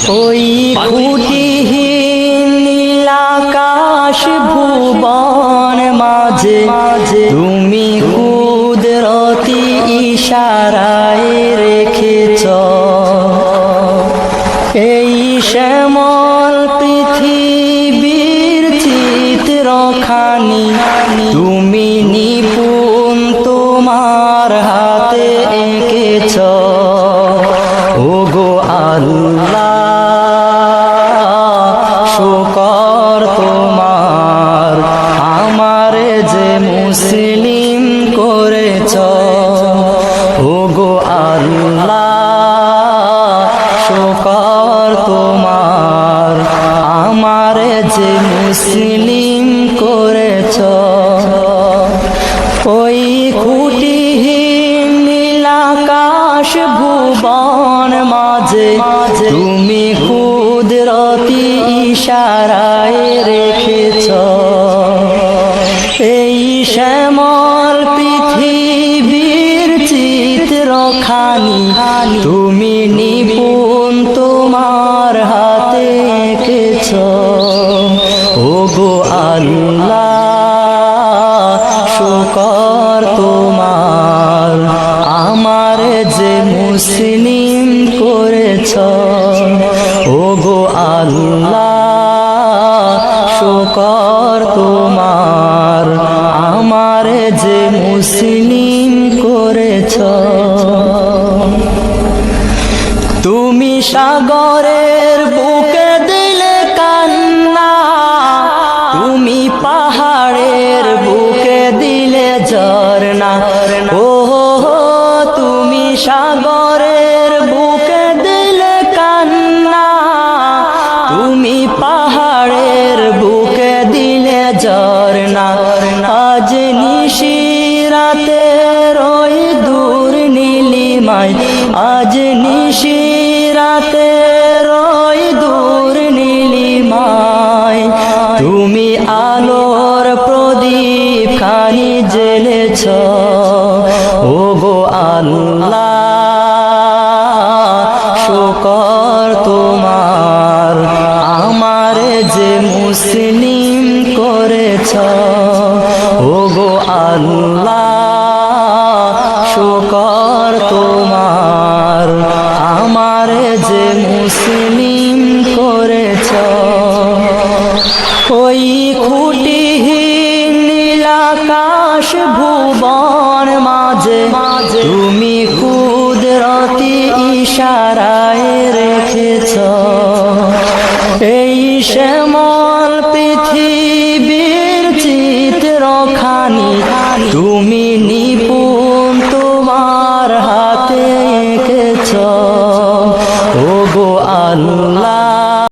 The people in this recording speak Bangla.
ওই খুঁটিহীন নীলাকাশ ভুবন মাঝে তুমি কুদরতি ইশারায় রেখেছ এই শ্যামল পৃথিবীর চিত্রখানি তুমি নিপুণ তোমার হাতে এঁকেছ ওগো আল্লাহ শুকর তোমার আমারে যে মুসলিম করেছ ওগো আল্লাহ শুকর তোমার আমারে যে মুসলিম করেছ ওই খুঁটিহীন নীলাকাশ ভুবন মাঝে তুমি কুদরতি ইশারায় রেখেছ এই শ্যামল পৃথিবীর চিত্রখানি তুমি নিপুণ তোমার হাতে এঁকেছ ওগো আল্লাহ শুকর তোমার আমার যে মুসলিম করেছ ওগো আল্লাহ শুকর তোমার আমার যে মুসলিম করেছ তুমি সাগরের বুকে দিলে কান্না তুমি পাহাড়ের বুকে দিলে ঝরনা ও তুমি সাগরের বুকে দিলে কান্না তুমি পাহাড়ের বুকে দিলে ঝরনা আজ নিশিরাতে রই দূর নীলিমায় আজ নিশিরাতে রই দূর নীলিমায় তুমি আলোর প্রদীপ খানি জ্বেলেছ ওগো আল্লাহ শুকর তোমার আমার যে মুসলিম করেছ ওগো আল্লাহ শুকর তোমার আমার যে মুসলিম করেছ ওই খুঁটিহীন নীলাকাশ ভুবন মাঝে তুমি কুদরতি ইশারায় রেখেছ এই শ্যামল পৃথিবীর চিত্রখানি তুমি নিপুণ তোমার হাতে এঁকেছ ওগো আল্লাহ